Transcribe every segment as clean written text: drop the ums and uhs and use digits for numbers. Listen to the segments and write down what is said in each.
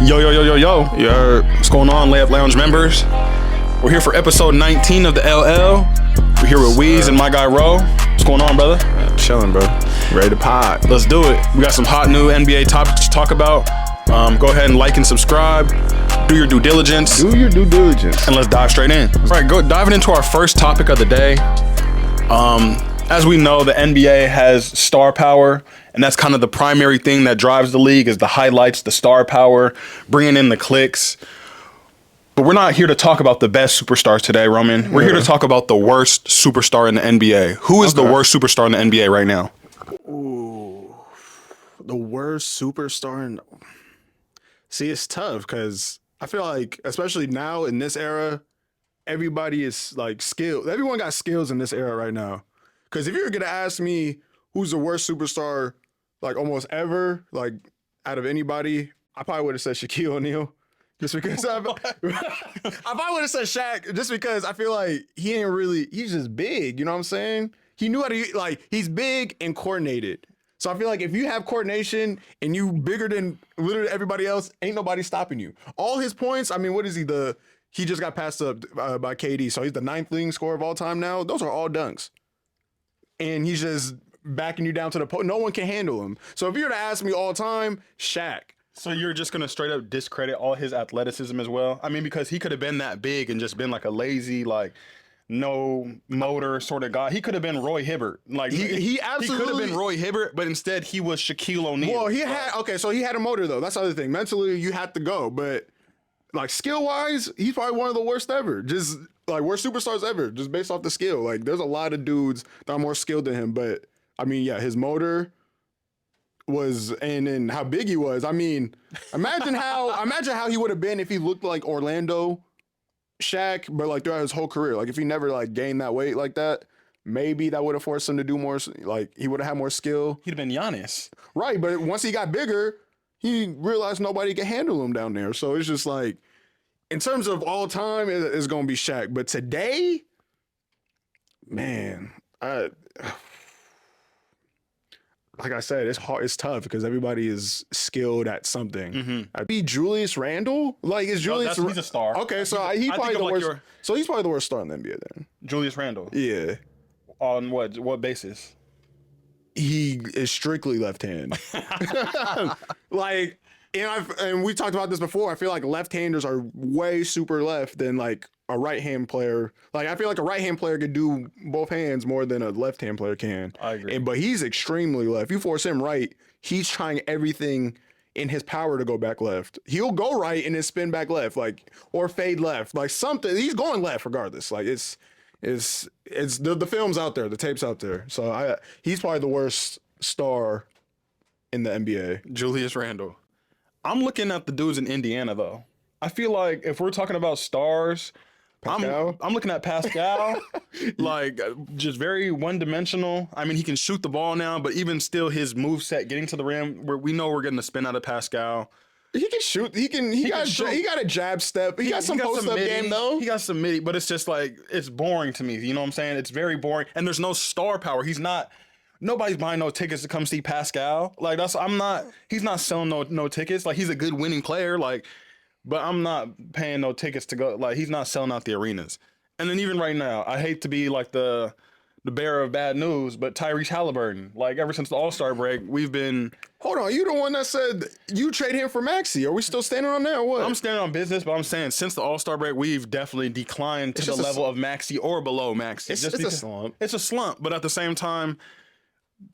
Yo. What's going on, Layup Lounge members? We're here for episode 19 of the LL. We're here with Weez and my guy Ro. What's going on, brother? Chilling, bro. Ready to pod. Let's do it. We got some hot new NBA topics to talk about. Go ahead and like and subscribe. Do your due diligence. Do your due diligence. And let's dive straight in. All right, diving into our first topic of the day. As we know, the NBA has star power, and that's kind of the primary thing that drives the league is the highlights, the star power, bringing in the clicks. But we're not here to talk about the best superstars today, Roman. We're here to talk about the worst superstar in the NBA. Who is the worst superstar in the NBA right now? Ooh, the worst superstar in... See, it's tough because I feel like, especially now in this era, everybody is like skilled. Everyone got skills in this era right now. Because if you were going to ask me who's the worst superstar, like almost ever, like out of anybody, I probably would have said Shaquille O'Neal. Just because I probably would have said Shaq, just because I feel like he's just big, you know what I'm saying? He knew how to, like, he's big and coordinated. So I feel like if you have coordination and you bigger than literally everybody else, ain't nobody stopping you. All his points, I mean, what is he? He just got passed up by KD, so he's the 9th leading scorer of all time now. Those are all dunks. And he's just backing you down to the post. No one can handle him. So if you were to ask me all time, Shaq. So you're just going to straight up discredit all his athleticism as well? I mean, because he could have been that big and just been like a lazy, like, no motor sort of guy. He could have been Roy Hibbert. Like he absolutely he could have been Roy Hibbert, but instead he was Shaquille O'Neal. Well, he had a motor though. That's the other thing. Mentally, you had to go, but like skill wise, he's probably one of the worst ever. Just like worst superstars ever, just based off the skill. Like there's a lot of dudes that are more skilled than him, but I mean, yeah, his motor was, and then how big he was. I mean, imagine how he would have been if he looked like Orlando Shaq, but like throughout his whole career. Like if he never like gained that weight like that, maybe that would have forced him to do more. Like he would have had more skill. He'd have been Giannis. Right, but once he got bigger, he realized nobody could handle him down there. So it's just like, in terms of all time, it's going to be Shaq. But today, man, like I said, it's hard. It's tough because everybody is skilled at something. Mm-hmm. I'd be Julius Randle. Like, is Julius? He's a star. Okay, so he's probably the worst. So he's probably the worst star in the NBA then. Julius Randle. Yeah. On what basis? He is strictly left hand. Like, and we talked about this before. I feel like left-handers are way super left than like a right-hand player. Like I feel like a right-hand player could do both hands more than a left-hand player can. I agree. But he's extremely left. If you force him right, he's trying everything in his power to go back left. He'll go right and then spin back left, like, or fade left, like something. He's going left regardless. Like it's the film's out there, the tape's out there. So he's probably the worst star in the NBA. Julius Randle. I'm looking at the dudes in Indiana though. I feel like if we're talking about stars, I'm looking at Pascal, like just very one-dimensional. I mean, he can shoot the ball now, but even still, his moveset getting to the rim, we know we're getting a spin out of Pascal. He can shoot. He got a jab step. He got some post-up game though. He got some midi, but it's just like it's boring to me. You know what I'm saying? It's very boring, and there's no star power. Nobody's buying no tickets to come see Pascal. Like he's not selling no tickets. Like he's a good winning player. Like, but I'm not paying no tickets to go. Like he's not selling out the arenas. And then even right now, I hate to be like the bearer of bad news, but Tyrese Halliburton, like ever since the All-Star break, we've been. Hold on, you the one that said you trade him for Maxey. Are we still standing on that or what? I'm standing on business, but I'm saying since the All-Star break, we've definitely declined to the level of Maxey or below Maxey. It's a slump. It's a slump, but at the same time,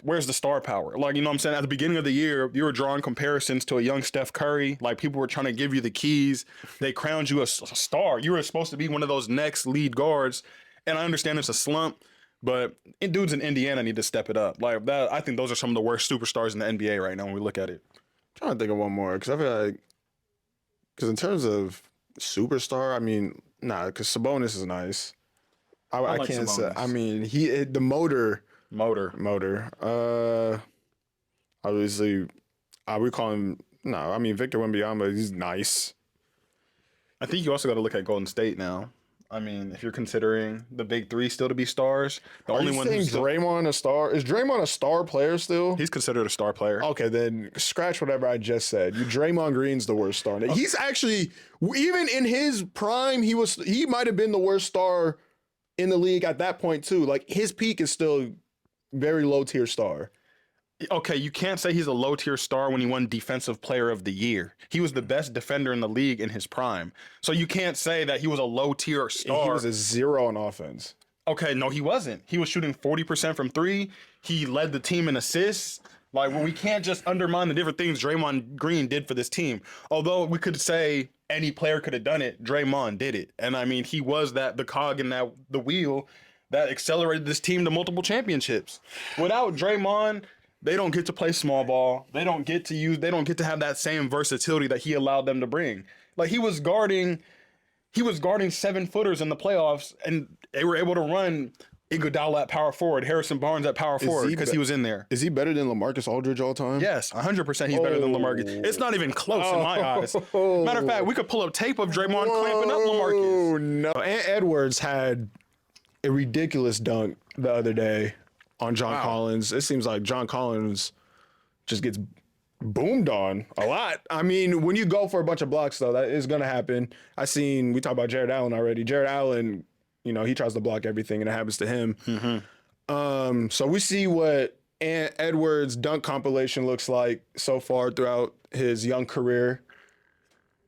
where's the star power? Like, you know what I'm saying? At the beginning of the year, you were drawing comparisons to a young Steph Curry. Like, people were trying to give you the keys. They crowned you a star. You were supposed to be one of those next lead guards. And I understand it's a slump, but dudes in Indiana need to step it up. Like, that, I think those are some of the worst superstars in the NBA right now when we look at it. I'm trying to think of one more, because I feel like, because in terms of superstar, I mean, because Sabonis is nice. I can't say. I mean, the motor. Obviously, we call him. No, I mean Victor Wembanyama. He's nice. I think you also got to look at Golden State now. I mean, if you're considering the big three still to be stars, the Are only you one saying who's still, Draymond a star? Is Draymond a star player still? he's considered a star player. Okay, then scratch whatever I just said. You Draymond Green's the worst star. He's actually, even in his prime, he might have been the worst star in the league at that point too. Like his peak is still very low tier star. Okay, you can't say he's a low tier star when he won Defensive Player of the Year. He was the best defender in the league in his prime. So you can't say that he was a low tier star. He was a 0 on offense. Okay, no, he wasn't. He was shooting 40% from three. He led the team in assists. Like, well, we can't just undermine the different things Draymond Green did for this team. Although we could say any player could have done it, Draymond did it. And I mean, he was the cog in the wheel that accelerated this team to multiple championships. Without Draymond, they don't get to play small ball. They don't get to have that same versatility that he allowed them to bring. Like he was guarding 7-footers in the playoffs, and they were able to run Iguodala at power forward, Harrison Barnes at power forward because he was in there. Is he better than LaMarcus Aldridge all time? Yes, 100% he's better than LaMarcus. It's not even close in my eyes. Matter of fact, we could pull up tape of Draymond clamping up LaMarcus. Oh no! Ant Edwards had a ridiculous dunk the other day on John Collins. It seems like John Collins just gets boomed on a lot. I mean, when you go for a bunch of blocks, though, that is going to happen. We talked about Jared Allen already. Jared Allen, he tries to block everything, and it happens to him. Mm-hmm. So we see what Ant Edwards' dunk compilation looks like so far throughout his young career.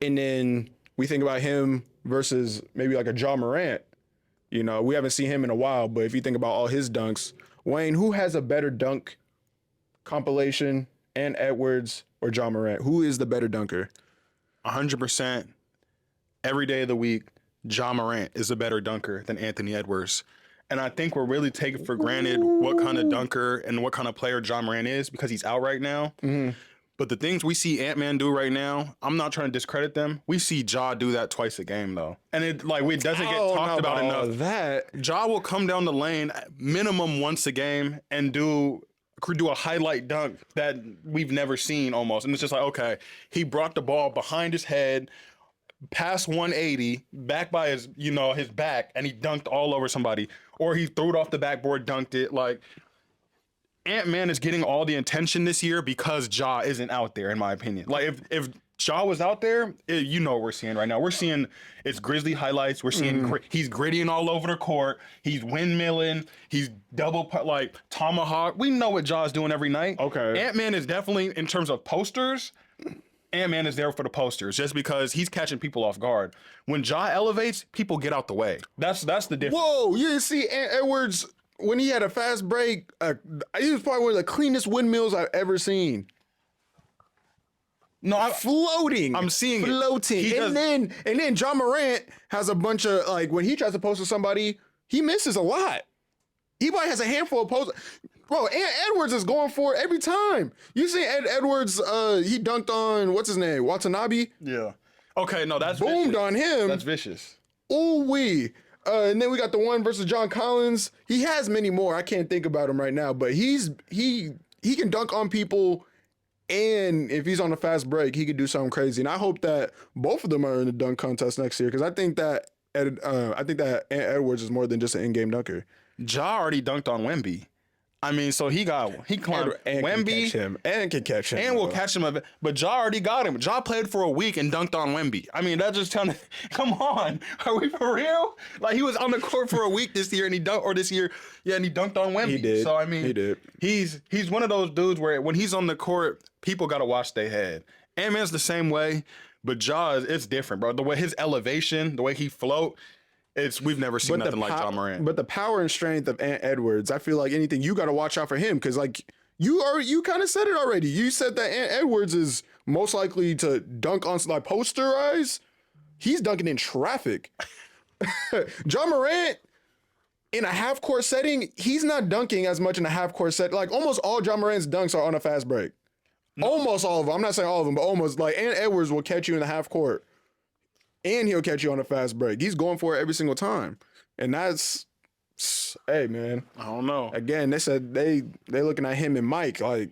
And then we think about him versus maybe like a Ja Morant. We haven't seen him in a while, but if you think about all his dunks, Wayne, who has a better dunk compilation, Ant Edwards or Ja Morant? Who is the better dunker? 100% every day of the week, Ja Morant is a better dunker than Anthony Edwards. And I think we're really taking for granted what kind of dunker and what kind of player Ja Morant is because he's out right now. Mm-hmm. But the things we see Ant-Man do right now, I'm not trying to discredit them. We see Ja do that twice a game, though. And it doesn't get talked about enough. Ja will come down the lane minimum once a game and do a highlight dunk that we've never seen almost. And it's just like, okay, he brought the ball behind his head, past 180, back by his back, and he dunked all over somebody. Or he threw it off the backboard, dunked it. Like, Ant-Man is getting all the attention this year because Ja isn't out there, in my opinion. Like, if Ja was out there, what we're seeing right now. We're seeing it's Grizzly highlights. We're seeing he's grittying all over the court. He's windmilling. He's tomahawk. We know what Ja's doing every night. Okay. Ant-Man is definitely, in terms of posters, Ant-Man is there for the posters just because he's catching people off guard. When Ja elevates, people get out the way. That's the difference. Whoa, you didn't see Ant Edwards when he had a fast break. He was probably one of the cleanest windmills I've ever seen. No, floating. I'm seeing floating. And then Ja Morant has a bunch of, like, when he tries to post to somebody, he misses a lot. He probably has a handful of posts. Bro, Ant Edwards is going for it every time. You see Edwards, he dunked on, what's his name, Watanabe? Yeah. Okay, no, that's boomed vicious. On him. That's vicious. Ooh-wee. And then we got the one versus John Collins. He has many more. I can't think about him right now, but he can dunk on people. And if he's on a fast break, he could do something crazy. And I hope that both of them are in the dunk contest next year because I think that Ant Edwards is more than just an in-game dunker. Ja already dunked on Wemby. I mean, so he climbed and Wemby can catch him and will catch him. But Ja already got him. Ja played for a week and dunked on Wemby. I mean, that just telling. Come on, are we for real? Like he was on the court for a week this year, and he dunked on Wemby. He did. So I mean, he did. He's one of those dudes where when he's on the court, people gotta watch their head. Ant-Man's the same way, but Ja it's different, bro. The way his elevation, the way he float. We've never seen nothing like Ja Morant. But the power and strength of Ant Edwards, I feel like anything you got to watch out for him because like you kind of said it already. You said that Ant Edwards is most likely to dunk on like posterize. He's dunking in traffic. Ja Morant in a half court setting, he's not dunking as much in a half court set. Like almost all Ja Morant's dunks are on a fast break. No. Almost all of them. I'm not saying all of them, but almost. Like Ant Edwards will catch you in the half court. And he'll catch you on a fast break. He's going for it every single time. And that's, hey, man. I don't know. Again, they said they looking at him and Mike like,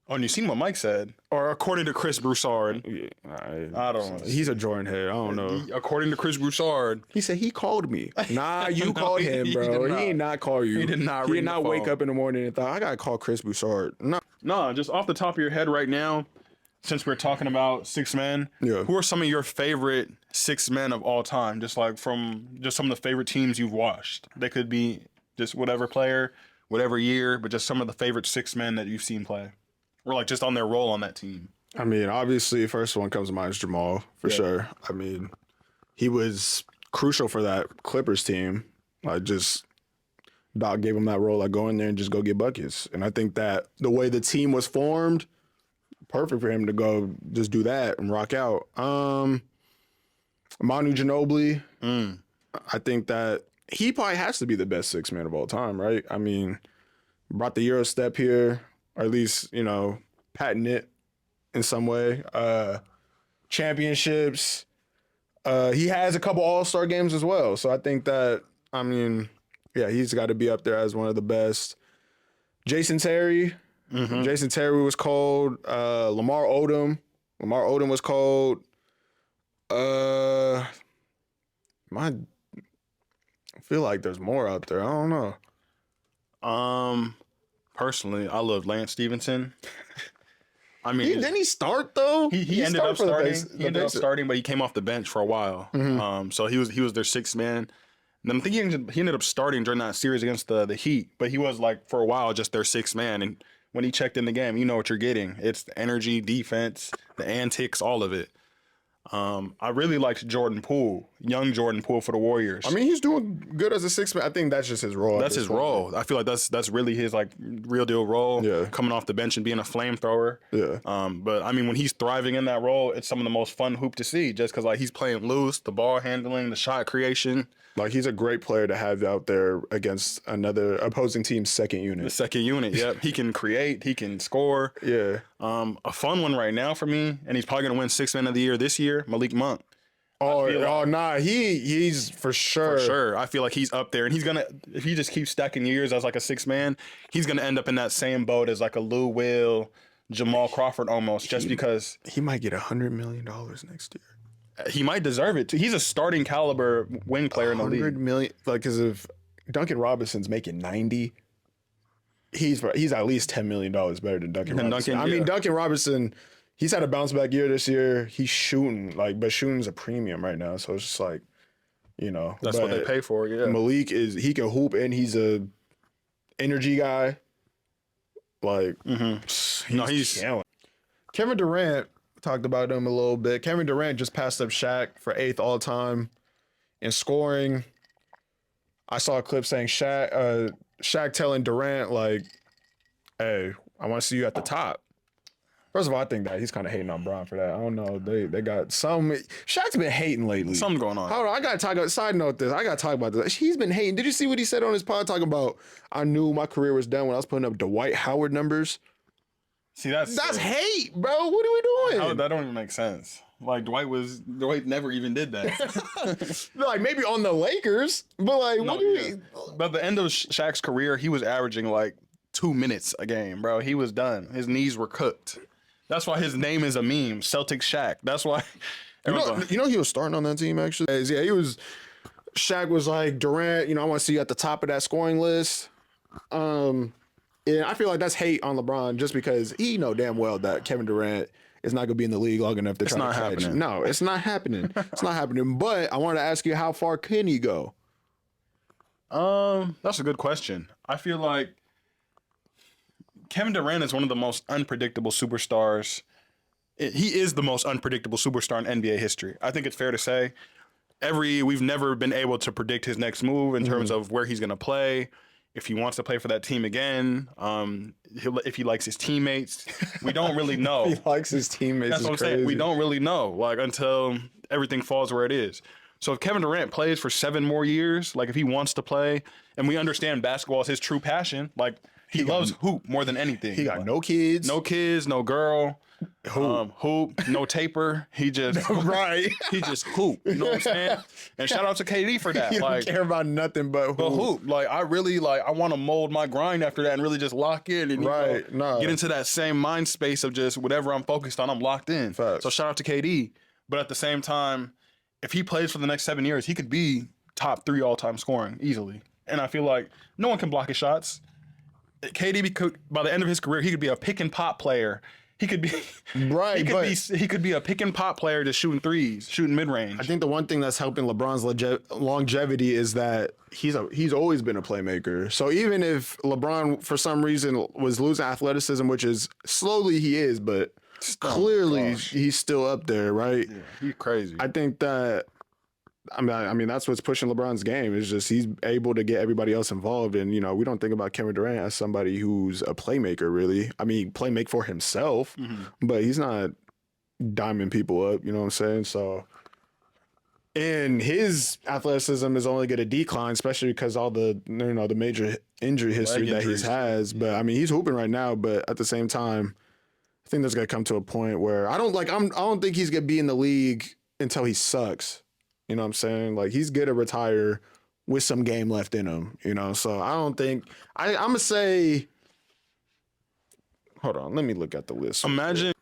Oh, and you seen what Mike said, or according to Chris Broussard. Yeah, I don't know. He's a Jordan head. I don't know. According to Chris Broussard, He said he called me. Nah, you called him, he bro. did He did not call you. He did not He ring did the not wake phone. up in the morning and thought I gotta call Chris Broussard. No. no, just off the top of your head right now, since we're talking about six men, Yeah. who are some of your favorite six men of all time? Just like from just some of the favorite teams you've watched. They could be just whatever player, whatever year, but just some of the favorite six men that you've seen play, or like just on their role on that team. I mean, obviously, first one comes to mind is Jamal for sure. I mean, he was crucial for that Clippers team. Like, just Doc gave him that role, like go in there and just go get buckets. And I think that the way the team was formed, perfect for him to go just do that and rock out. Manu Ginobili, I think that he probably has to be the best six man of all time, right? I mean, brought the Euro step here, or at least, you know, patent it in some way. Championships. He has a couple All-Star games as well. So I think that, I mean, yeah, he's got to be up there as one of the best. Jason Terry. Jason Terry was cold. Lamar Odom. Lamar Odom was cold. I feel like there's more out there. I don't know. Personally, I love Lance Stevenson. I mean, Didn't he start though? he ended up starting. He ended up starting, but he came off the bench for a while. So he was their sixth man. And I'm thinking he ended up starting during that series against the Heat, but he was like for a while just their sixth man. And when he checked in the game, you know what you're getting. It's the energy, defense, the antics, all of it. I really liked Jordan Poole, young Jordan Poole for the Warriors. I mean, he's doing good as a six man. I think that's just his role. That's his role. I feel like that's really his like real deal role. Yeah. Coming off the bench and being a flamethrower. Yeah. But I mean, when he's thriving in that role, it's some of the most fun hoop to see. Just because like he's playing loose, the ball handling, the shot creation. Like, he's a great player to have out there against another opposing team's second The unit. second unit, yep. He can create, he can score. Yeah. A fun one right now for me, and he's probably gonna win Sixth Man of the Year this year. Malik Monk. Nah, he's for sure. For sure. I feel like he's up there, and he's gonna, if he just keeps stacking years as like a six man, he's gonna end up in that same boat as like a Lou Will, Jamal Crawford almost, just because He might get $100 million next year. he might deserve it too. He's a starting caliber wing player in the league. 100 million, like, because if Duncan Robinson's making 90, he's at least $10 million better than Duncan Robinson. Duncan, I mean, yeah. Duncan Robinson, he's had a bounce back year this year. He's shooting, like, but shooting's a premium right now. So it's just like, you know, That's what they pay for. Yeah. Malik he can hoop and he's a energy guy. Like, He's killing. Kevin Durant, talked about him a little bit. Kevin Durant just passed up Shaq for 8th all time in scoring. I saw a clip saying Shaq telling Durant, like, hey, I want to see you at the top. First of all, I think that he's kind of hating on Bron for that. I don't know. They got some. Shaq's been hating lately. something going on. Hold on, I gotta talk about side note this. I gotta talk about this. He's been hating. Did you see what he said on his pod talking about I knew my career was done when I was putting up Dwight Howard numbers? See, that's hate, bro. What are we doing? that don't even make sense. Like Dwight never even did that. Like, maybe on the Lakers, but like, what do we? But at the end of Shaq's career, he was averaging like 2 minutes a game, bro. He was done. His knees were cooked. That's why his name is a meme, Celtic Shaq. That's why. You know he was starting on that team actually. Yeah, he was. Shaq was like, Durant, I want to see you at the top of that scoring list. And I feel like that's hate on LeBron just because he know damn well that Kevin Durant is not gonna be in the league long enough to try to catch. happening. No, it's not happening. It's not happening. But I wanted to ask you, how far can he go? That's a good question. I feel like Kevin Durant is one of the most unpredictable superstars. He is the most unpredictable superstar in NBA history. I think it's fair to say. We've never been able to predict his next move in terms of where he's going to play, if he wants to play for that team again, if he likes his teammates. We don't really know. He likes his teammates. That's what I'm saying. We don't really know, like, until everything falls where it is. So if Kevin Durant plays for 7 more years, like if he wants to play, and we understand basketball is his true passion, like he loves hoop more than anything. He got no kids. No kids, no girl. Hoop, no taper. He just Right. he just hoop. You know what I'm saying? And shout out to KD for that. You don't Like, care about nothing but but hoop. Like, I really I want to mold my grind after that and really just lock in and Right, nah. get into that same mind space of just whatever I'm focused on, I'm locked in. Facts. So shout out to KD. But at the same time, if he plays for the next 7 years, he could be top 3 all-time scoring easily. And I feel like no one can block his shots. KD by the end of his career, he could be a pick and pop player. He could be Right, he could be a pick and pop player just shooting threes, shooting mid range. I think the one thing that's helping LeBron's longevity is that he's always been a playmaker. So even if LeBron for some reason was losing athleticism, which is slowly he is, but clearly he's still up there, right? Yeah, he's crazy. I think that I mean that's what's pushing LeBron's game is just he's able to get everybody else involved, and we don't think about Kevin Durant as somebody who's a playmaker really. I mean, playmake for himself, but he's not diming people up. You know what I'm saying? So, and his athleticism is only going to decline, especially because all the the major injury history that he has. But I mean, he's hooping right now, but at the same time, I think there's going to come to a point where I don't think he's going to be in the league until he sucks. You know what I'm saying? Like, he's good to retire with some game left in him, So I don't think I'm gonna say. Hold on, let me look at the list. Imagine.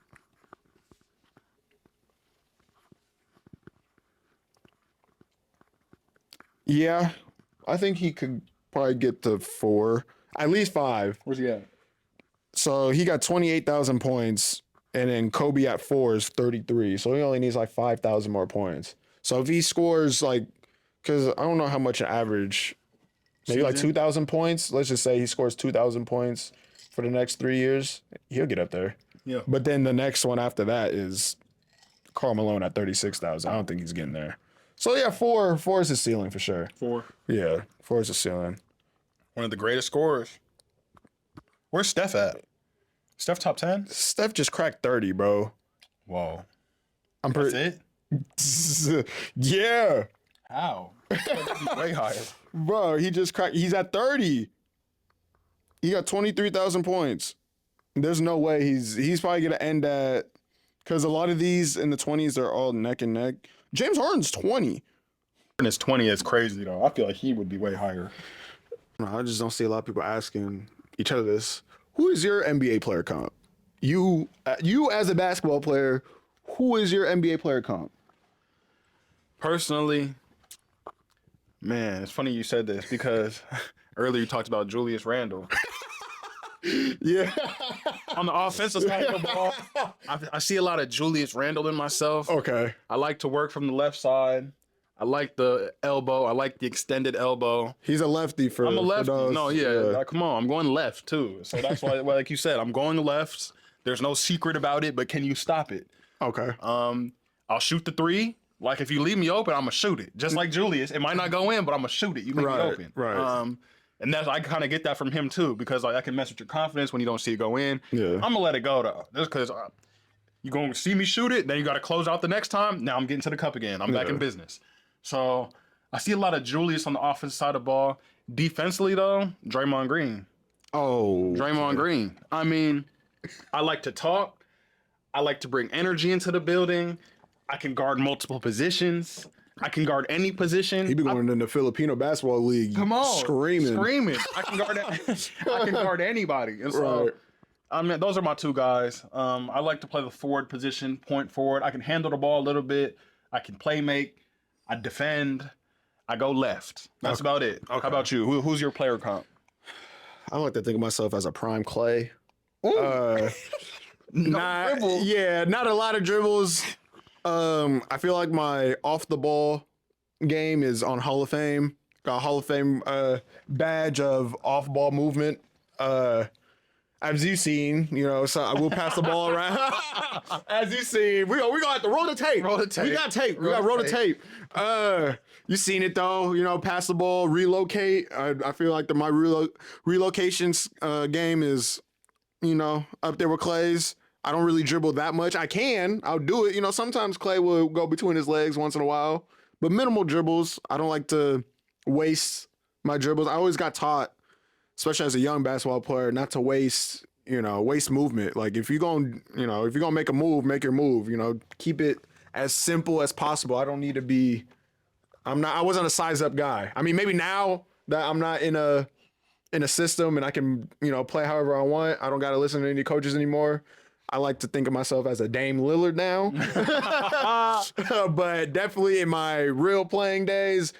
Yeah, I think he could probably get to 4, at least 5. Where's he at? So he got 28,000 points, and then Kobe at 4 is 33. So he only needs like 5,000 more points. So if he scores because I don't know how much an average, maybe like 2,000 points. Let's just say he scores 2,000 points for the next 3 years, he'll get up there. Yeah. But then the next one after that is Karl Malone at 36,000. I don't think he's getting there. So yeah, 4 is his ceiling for sure. 4. Yeah, 4 is his ceiling. One of the greatest scorers. Where's Steph at? Steph top 10? Steph just cracked 30, bro. Whoa. I'm That's pretty. it? Yeah, How? Way higher. bro. He just cracked. He's at 30. He got 23,000 points. There's no way he's probably gonna end at, because a lot of these in the 20s are all neck and neck. James Harden's 20. In his 20 is crazy though. I feel like he would be way higher. I just don't see a lot of people asking each other this. Who is your NBA player comp? You as a basketball player, who is your NBA player comp? Personally, man, it's funny you said this because earlier you talked about Julius Randle. Yeah. On the offensive side of the ball, I see a lot of Julius Randle in myself. Okay. I like to work from the left side. I like the elbow. I like the extended elbow. He's a lefty for I'm a lefty. those, No, yeah. Come on. I'm going left, too. So that's why, like you said, I'm going left. There's no secret about it, but can you stop it? Okay. I'll shoot the 3. Like, if you leave me open, I'm going to shoot it. Just like Julius. It might not go in, but I'm going to shoot it. You make it open. Right. And that's, I kind of get that from him, too, because like I can mess with your confidence when you don't see it go in. Yeah. I'm going to let it go, though. Just because you're going to see me shoot it, then you got to close out the next time. Now I'm getting to the cup again. I'm back in business. So I see a lot of Julius on the offensive side of the ball. Defensively, though, Draymond Green. Oh. Draymond Green. I mean, I like to talk. I like to bring energy into the building. I can guard multiple positions. I can guard any position. He be going in the Filipino basketball league. Come on, Screaming. I can guard. I can guard anybody. And so, I mean, those are my 2 guys. I like to play the forward position, point forward. I can handle the ball a little bit. I can play make. I defend. I go left. That's about it. Okay. How about you? Who's your player comp? I like to think of myself as a prime Clay. No dribble. Yeah, not a lot of dribbles. I feel like my off the ball game is on Hall of Fame. Got a Hall of Fame badge of off ball movement. As you've seen, so I will pass the ball around. As you've seen, we gonna have to roll the tape. Roll the tape. We got tape. We got to roll the tape. You seen it though. Pass the ball, relocate. I feel like my relocations game is, up there with Clay's. I don't really dribble that much. I'll do it. Sometimes Clay will go between his legs once in a while, but minimal dribbles. I don't like to waste my dribbles. I always got taught, especially as a young basketball player, not to waste waste movement. Like if you're gonna make a move, make your move. Keep it as simple as possible. I don't need to be. I wasn't a size up guy. I mean, maybe now that I'm not in a system and I can play however I want. I don't got to listen to any coaches anymore. I like to think of myself as a Dame Lillard now, but definitely in my real playing days,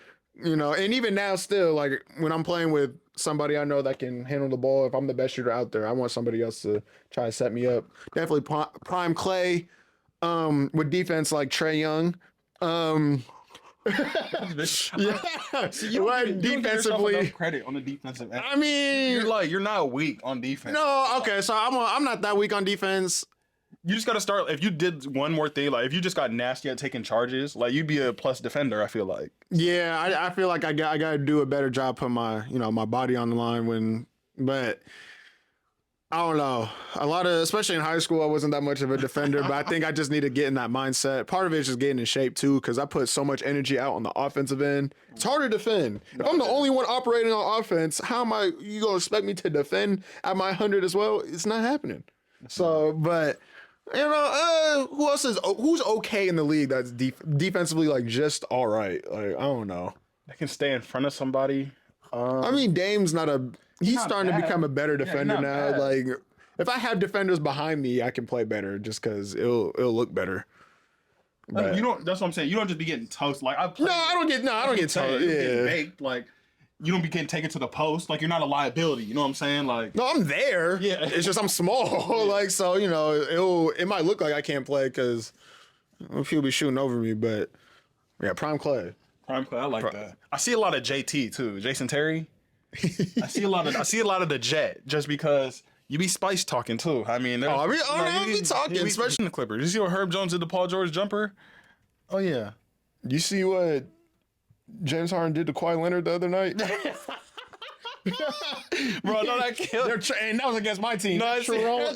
and even now still, like when I'm playing with somebody I know that can handle the ball, if I'm the best shooter out there, I want somebody else to try to set me up. Definitely prime Clay, with defense like Trae Young. Yeah, See, you don't give yourself defensively. enough credit on the defensive end. I mean, You're not weak on defense. no, okay, so I'm not that weak on defense. You just gotta start. If you did one more thing, like if you just got nasty at taking charges, like you'd be a plus defender. I feel like. Yeah, I feel like I got to do a better job putting my my body on the line but I don't know. A lot of, especially in high school, I wasn't that much of a defender, but I think I just need to get in that mindset. Part of it is just getting in shape too, because I put so much energy out on the offensive end. It's hard to defend. If I'm the only one operating on offense, how am you gonna expect me to defend at my 100 as well? It's not happening. So, but who's okay in the league that's defensively like just all right? Like I don't know. They can stay in front of somebody. I mean, Dame's he's starting to become a better defender not now. bad. Like if I have defenders behind me, I can play better just because it'll look better. But, You don't. That's what I'm saying. You don't just be getting toast. Like I I don't get told. You get Yeah. baked. Like you don't be getting taken to the post. Like you're not a liability. You know what I'm saying? Like No, I'm there. Yeah. It's just I'm small. Like so, it might look like I can't play because people be shooting over me. But yeah, prime Clay. prime play. I like that. I see a lot of JT too. Jason Terry. I see a lot of the Jet just because you be spice talking too. I mean, I be talking, especially in the Clippers. You see what Herb Jones did to Paul George jumper? Oh yeah. You see what James Harden did to Kawhi Leonard the other night? Bro, no, that killed. And that was against my team. No, it's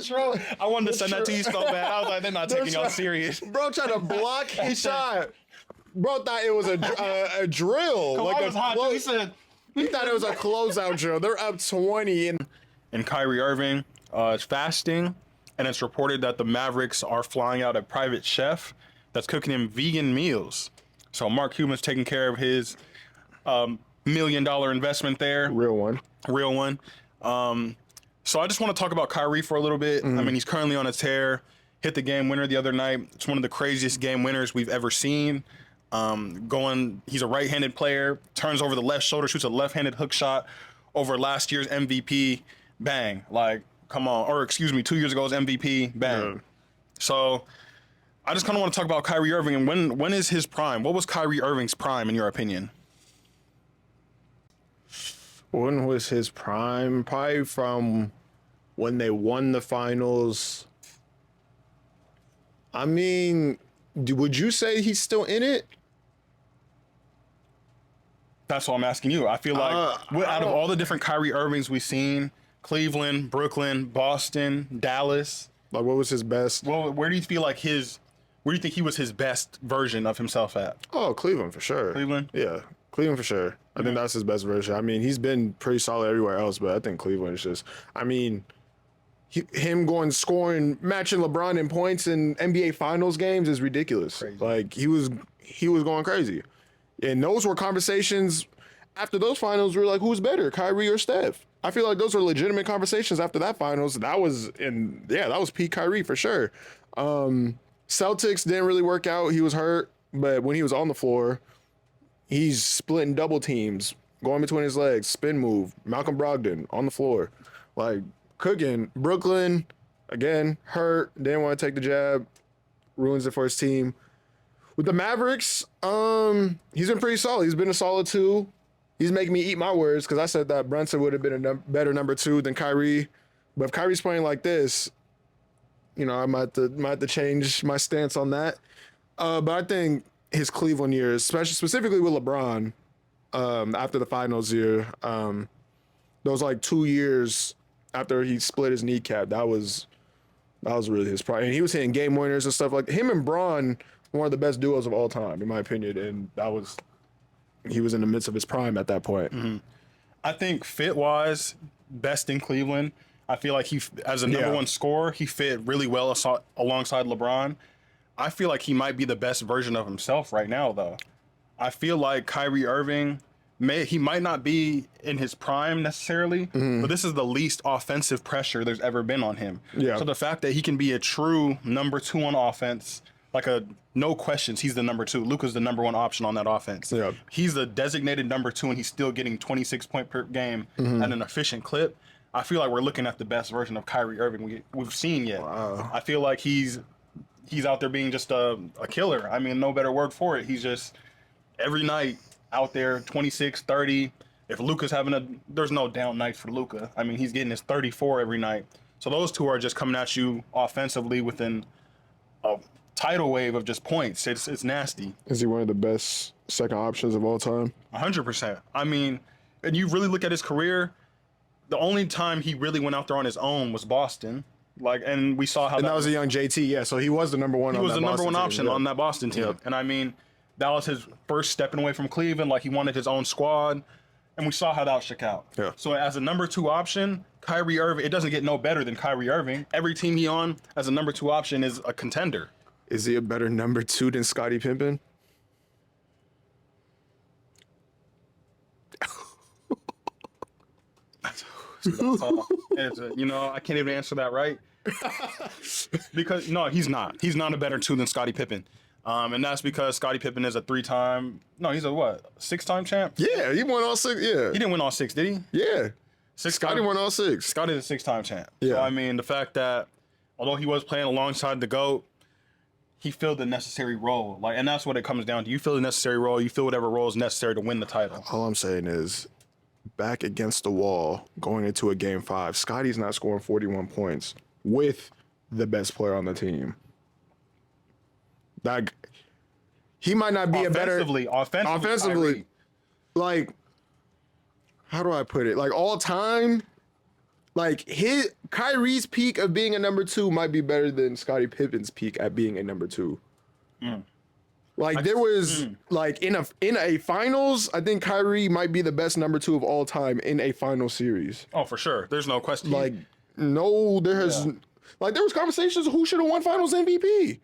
true. I wanted to send that to you so bad. I was like, they're not taking y'all serious. Bro tried to block his shot. Bro thought it was a drill. Kawhi was hot too. He said He thought it was a closeout drill. They're up 20 and Kyrie Irving is fasting, and it's reported that the Mavericks are flying out a private chef that's cooking him vegan meals. So Mark Cuban's taking care of his $1 million investment there. real one. So I just want to talk about Kyrie for a little bit. I mean, he's currently on a tear. Hit the game winner the other night. It's one of the craziest game winners we've ever seen. He's a right-handed player, turns over the left shoulder, shoots a left-handed hook shot over last year's MVP. Bang. Like, come on. Or excuse me, 2 years ago's MVP. Bang. Yeah. So I just kind of want to talk about Kyrie Irving and when is his prime? What was Kyrie Irving's prime in your opinion? When was his prime? Probably from when they won the finals. I mean, would you say he's still in it? That's what I'm asking you. I feel like out of all the different Kyrie Irvings we've seen, Cleveland, Brooklyn, Boston, Dallas. Like, what was his best? Well, where do you feel like where do you think he was his best version of himself at? Oh, Cleveland for sure. Cleveland? Yeah, Cleveland for sure. I think that's his best version. I mean, he's been pretty solid everywhere else, but I think Cleveland is just, I mean, him scoring, matching LeBron in points in NBA Finals games is ridiculous. Crazy. Like, he was going crazy. And those were conversations after those finals. We were like, who's better, Kyrie or Steph? I feel like those were legitimate conversations after that finals. That was peak Kyrie for sure. Celtics didn't really work out. He was hurt, but when he was on the floor, he's splitting double teams, going between his legs, spin move, Malcolm Brogdon on the floor, like cooking. Brooklyn, again, hurt, didn't want to take the jab, ruins it for his team. With the Mavericks, he's been pretty solid. He's been a solid 2. He's making me eat my words because I said that Brunson would have been a better number 2 than Kyrie. But if Kyrie's playing like this, I might have to change my stance on that. But I think his Cleveland years, specifically with LeBron, after the finals year, those like 2 years after he split his kneecap, that was really his prime. And he was hitting game winners and stuff like him and Braun, one of the best duos of all time, in my opinion. And he was in the midst of his prime at that point. I think fit-wise, best in Cleveland. I feel like as a number one scorer, he fit really well alongside LeBron. I feel like he might be the best version of himself right now, though. I feel like Kyrie Irving he might not be in his prime necessarily, but this is the least offensive pressure there's ever been on him. Yeah. So the fact that he can be a true number 2 on offense, like no questions, he's the number 2. Luka's the number 1 option on that offense. Yeah. He's the designated number 2, and he's still getting 26 points per game at an efficient clip. I feel like we're looking at the best version of Kyrie Irving we've seen yet. Wow. I feel like he's out there being just a killer. I mean, no better word for it. He's just every night out there, 26, 30. If Luka's there's no down night for Luka. I mean, he's getting his 34 every night. So those two are just coming at you offensively within a tidal wave of just points. It's nasty. Is he one of the best second options of all time? 100%. I mean, and you really look at his career, the only time he really went out there on his own was Boston. And we saw how that was a young JT, yeah. So he was the number one. He was the number one option on that Boston team. Yeah. And I mean, that was his first stepping away from Cleveland. Like, he wanted his own squad, and we saw how that shook out. Yeah. So as a number 2 option, Kyrie Irving, it doesn't get no better than Kyrie Irving. Every team he on as a number 2 option is a contender. Is he a better number 2 than Scottie Pippen? That's all. I can't even answer that right. Because no, he's not. He's not a better 2 than Scottie Pippen. And that's because Scottie Pippen is a 3-time. No, he's a 6-time champ? Yeah, he won all 6. Yeah. He didn't win all 6, did he? Yeah. Scottie won all 6. Scottie's a 6-time champ. Yeah. So, I mean, the fact that although he was playing alongside the GOAT, he filled the necessary role. And that's what it comes down to. You fill the necessary role. You fill whatever role is necessary to win the title. All I'm saying is, back against the wall, going into a game 5, Scottie's not scoring 41 points with the best player on the team. Like, he might not be offensively. Like, how do I put it? Like, all time, like, Kyrie's peak of being a number 2 might be better than Scottie Pippen's peak at being a number 2. Like, there was like in a finals, I think Kyrie might be the best number 2 of all time in a final series. Oh, for sure. There's no question. Like, no, there has like there was conversations of who should have won Finals MVP.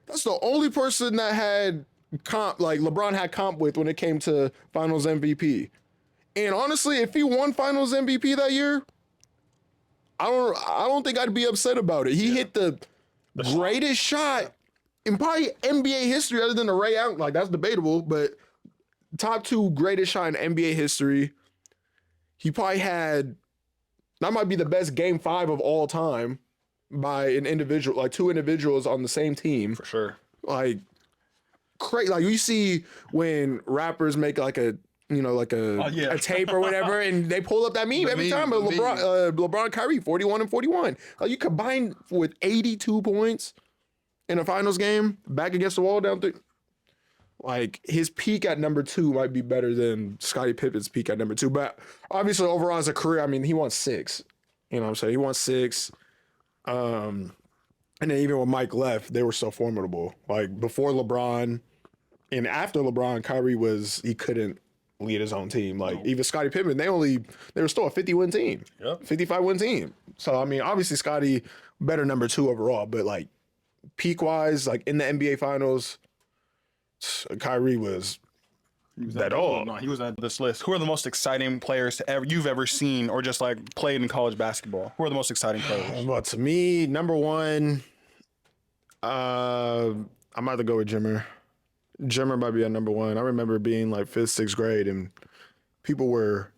That's the only person that had comp, like LeBron had comp with when it came to Finals MVP. And honestly, if he won Finals MVP that year, I don't think I'd be upset about it. He hit the greatest shot in probably NBA history, other than the Ray Allen. Like, that's debatable, but top 2 greatest shot in NBA history. He probably had, that might be the best game 5 of all time by an individual, like 2 individuals on the same team. For sure. Like, crazy. Like, you see when rappers make like a tape or whatever, and they pull up that meme every time. But LeBron, Kyrie, 41 and 41. Like, you combine with 82 points in a finals game, back against the wall down 3. Like, his peak at number 2 might be better than Scottie Pippen's peak at number 2. But obviously, overall as a career, I mean, he won 6. You know what I'm saying? He won 6. And then even when Mike left, they were so formidable. Like, before LeBron and after LeBron, Kyrie he couldn't lead his own team. Like, even Scottie Pippen, they were still a 50-win team. Yep. 55-win team. So, I mean, obviously Scottie, better number 2 overall, but like, peak-wise, like in the NBA Finals, Kyrie was that all. No, he was at this list. Who are the most exciting players you've ever seen or just like played in college basketball? Who are the most exciting players? Well, to me, number 1, I'm about to go with Jimmer. Jimmer might be at number 1. I remember being like 5th, 6th grade, and people were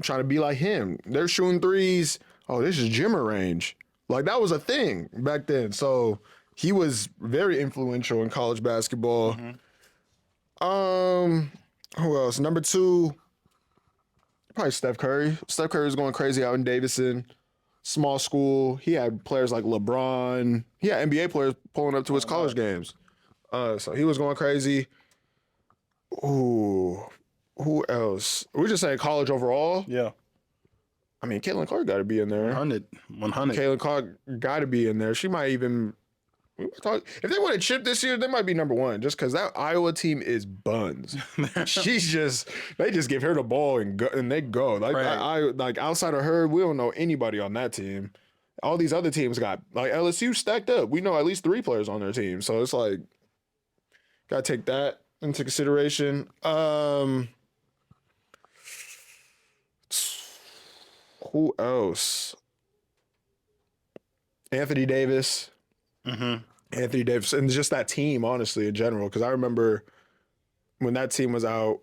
trying to be like him. They're shooting threes. Oh, this is Jimmer range. Like, that was a thing back then. So he was very influential in college basketball. Who else? Number 2, probably Steph Curry. Steph Curry was going crazy out in Davidson. Small school. He had players like LeBron. He had NBA players pulling up to his college games. So he was going crazy. Ooh, who else? We're just saying college overall. Yeah. I mean, Caitlin Clark got to be in there. 100. Caitlin Clark got to be in there. She might even If they win a chip this year, they might be number one. Just because that Iowa team is buns. They just give her the ball and go, and they go. Like Right. like outside of her, we don't know anybody on that team. All these other teams got like LSU stacked up. We know at least 3 players on their team, so it's like gotta take that into consideration. Who else? Anthony Davis. Anthony Davis, and just that team, honestly, in general. Because I remember when that team was out,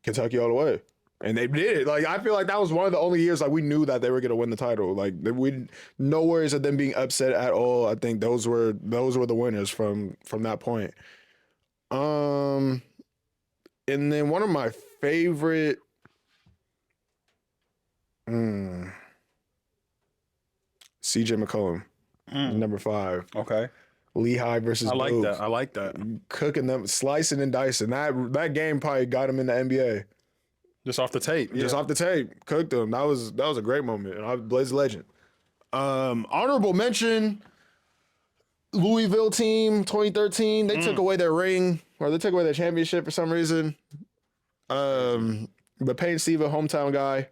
Kentucky all the way, and they did it. Like I feel like that was one of the only years like we knew that they were gonna win the title. Like we no worries of them being upset at all. I think those were the winners from that point. And then one of my favorite. CJ McCollum, number 5. Okay. Lehigh versus I like Duke. that. I like that. Cooking them, slicing and dicing. That game probably got him in the NBA. Just off the tape. Just off the tape, cooked them. That was a great moment. And I Blaze legend. Honorable mention: Louisville team 2013. They took away their ring, or they took away their championship for some reason. But Payne Siva, hometown guy,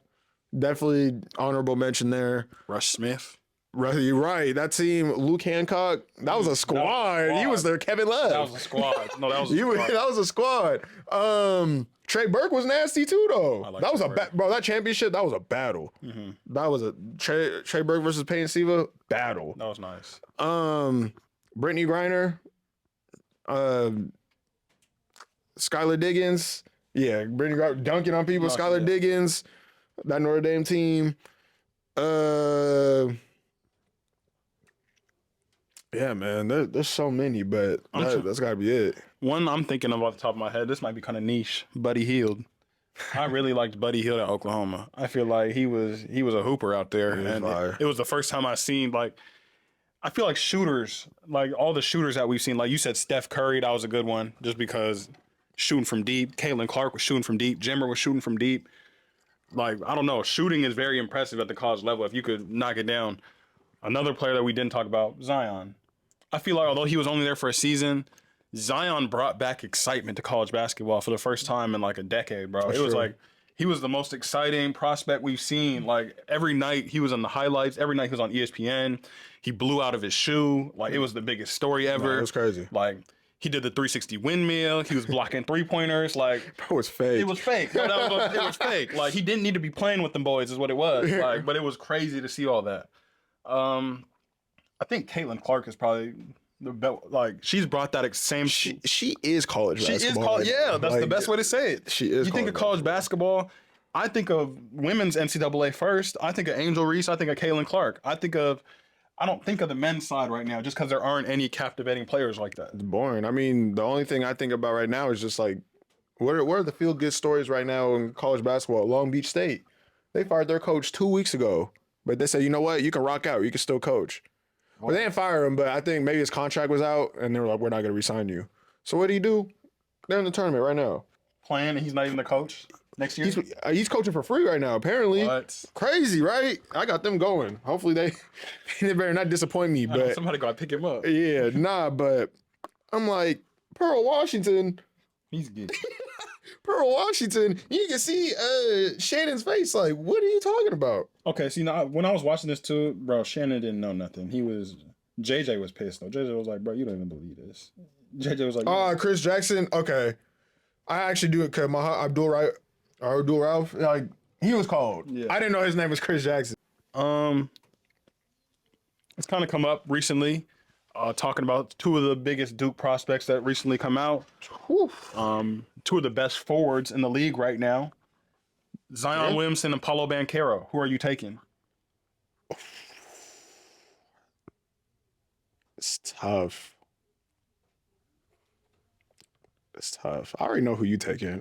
definitely honorable mention there. Rush Smith. Right, you're right. That team, Luke Hancock, that was a squad. He was their Kevin Love. That was a squad. No, that was a squad. That was a squad. Trey Burke was nasty too, though. like That was Trey a bro. That championship, that was a battle. That was a Trey Burke versus Payne Siva battle. That was nice. Brittany Griner, Skylar Diggins. Yeah, Brittany Griner dunking on people. Skylar Diggins, that Notre Dame team. Yeah, man, there's so many, but that's got to be it. One I'm thinking of off the top of my head, this might be kind of niche, Buddy Hield. I really liked Buddy Hield at Oklahoma. I feel like he was a hooper out there. And it was the first time I seen, like, I feel like shooters, like all the shooters that we've seen, like you said, Steph Curry, that was a good one just because shooting from deep. Caitlin Clark was shooting from deep. Jimmer was shooting from deep. Like, I don't know, shooting is very impressive at the college level if you could knock it down. Another player that we didn't talk about, Zion. I feel like although he was only there for a season, Zion brought back excitement to college basketball for the first time in like a decade, bro. It was like he was the most exciting prospect we've seen. Like every night he was on the highlights. Every night he was on ESPN. He blew out of his shoe. Like it was the biggest story ever. It was crazy. Like he did the 360 windmill. He was blocking 3-pointers. Like it was fake. It was fake. No, it was fake. Like he didn't need to be playing with them boys, is what it was. Like, but it was crazy to see all that. I think Caitlin Clark is probably the best. Like she's brought that same. She is college basketball. Yeah, that's like, the best way to say it. She is. You think of college basketball, I think of women's NCAA first. I think of Angel Reese. I think of Caitlin Clark. I don't think of the men's side right now just because there aren't any captivating players like that. It's boring. I mean, the only thing I think about right now is just like, what are the feel good stories right now in college basketball? Long Beach State, they fired their coach 2 weeks ago, but they said, you know what, you can rock out, you can still coach. Well, they didn't fire him, but I think maybe his contract was out, and they were like, we're not going to re-sign you. So what do? They're in the tournament right now. Playing, and he's not even the coach next year? He's coaching for free right now, apparently. What? Crazy, right? I got them going. Hopefully they better not disappoint me. But somebody got to pick him up. Yeah, but I'm like, Pearl Washington. He's good. Pearl Washington, you can see Shannon's face. Like, what are you talking about? Okay, see, now when I was watching this too, bro, Shannon didn't know nothing. JJ was pissed though. JJ was like, bro, you don't even believe this. JJ was like, Chris Jackson. Okay, I actually do it because my Abdul Ralph, like he was called. Yeah. I didn't know his name was Chris Jackson. It's kind of come up recently. Talking about two of the biggest Duke prospects that recently come out. Two of the best forwards in the league right now. Zion Williamson and Paulo Banchero. Who are you taking? It's tough. I already know who you taking.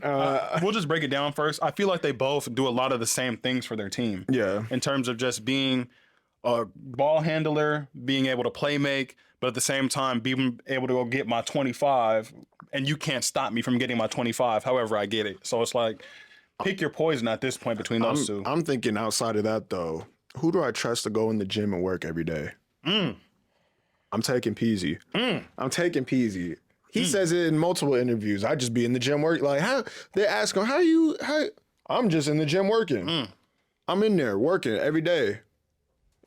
We'll just break it down first. I feel like they both do a lot of the same things for their team. Yeah. In terms of just being a ball handler, being able to play make, but at the same time being able to go get my 25, and you can't stop me from getting my 25 however I get it. So it's like, pick your poison at this point between those two. I'm thinking outside of that, though. Who do I trust to go in the gym and work every day? I'm taking Peasy. I'm taking Peasy. He says it in multiple interviews. I just be in the gym working. Like, how they ask him, how I'm just in the gym working. I'm in there working every day.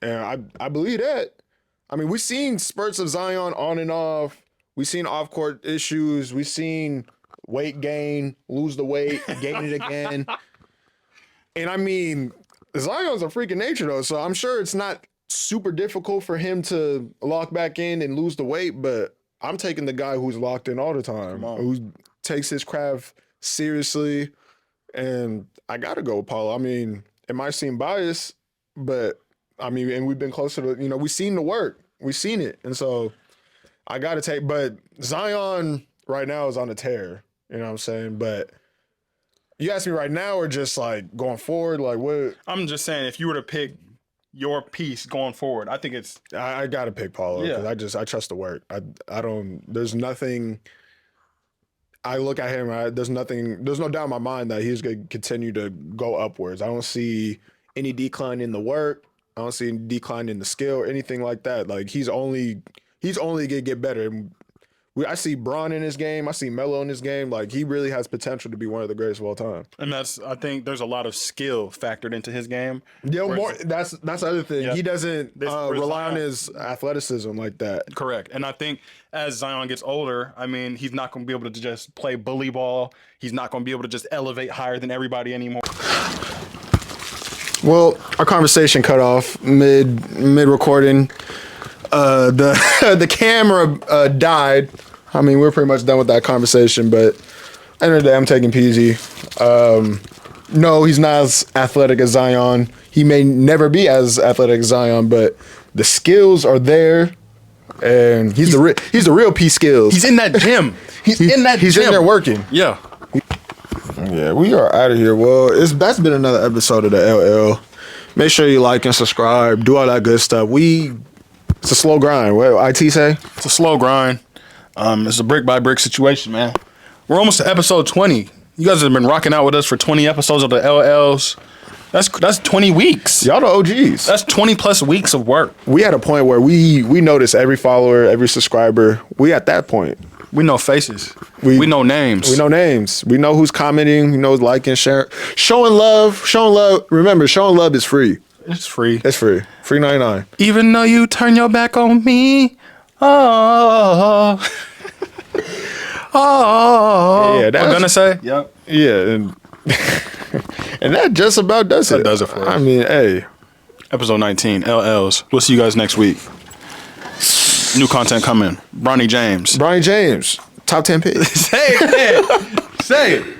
And I believe that. I mean, we've seen spurts of Zion on and off. We've seen off-court issues. We've seen weight gain, lose the weight, gain it again. And I mean, Zion's a freak of nature, though, so I'm sure it's not super difficult for him to lock back in and lose the weight, but I'm taking the guy who's locked in all the time, who takes his craft seriously, and I got to go with Paulo. I mean, it might seem biased, but, I mean, and we've been closer to, we've seen the work. We've seen it, and so I got to take, but Zion right now is on a tear, you know what I'm saying, but you ask me right now or just like going forward, like what? I'm just saying, if you were to pick your piece going forward, I think it's. I gotta pick Paulo because I trust the work. I don't. There's nothing. I look at him. There's nothing. There's no doubt in my mind that he's gonna continue to go upwards. I don't see any decline in the work. I don't see any decline in the skill or anything like that. Like he's only gonna get better. I see Bron in his game. I see Melo in his game. Like he really has potential to be one of the greatest of all time. And I think there's a lot of skill factored into his game. Yeah, that's the other thing. Yeah. He doesn't rely on his athleticism like that. Correct. And I think as Zion gets older, I mean, he's not going to be able to just play bully ball. He's not going to be able to just elevate higher than everybody anymore. Well, our conversation cut off mid recording. The camera died. I mean, we're pretty much done with that conversation, but at the end of the day, I'm taking Peasy. No, he's not as athletic as Zion. He may never be as athletic as Zion, but the skills are there, and he's the real P skills. He's in that gym. He's in there working. Yeah. Yeah, we are out of here. Well, that's been another episode of the LL. Make sure you like and subscribe. Do all that good stuff. It's a slow grind. What IT say? It's a slow grind. It's a brick by brick situation, man. We're almost to episode 20. You guys have been rocking out with us for 20 episodes of the LLs. That's 20 weeks. Y'all the OGs. That's 20 plus weeks of work. We had a point where we notice every follower, every subscriber. We at that point. We know faces. We know names. We know names. We know who's commenting. We know who's liking, sharing. Showing love. Remember, showing love is free. It's free. It's free. Free 99. Even though you turn your back on me. Oh. Yeah, that's what I'm gonna say. Yep. Yeah, and that just about does it. That does it for us. I mean, hey. Episode 19, LLs. We'll see you guys next week. New content coming. Bronny James. Top 10 pick. Say it. Say it.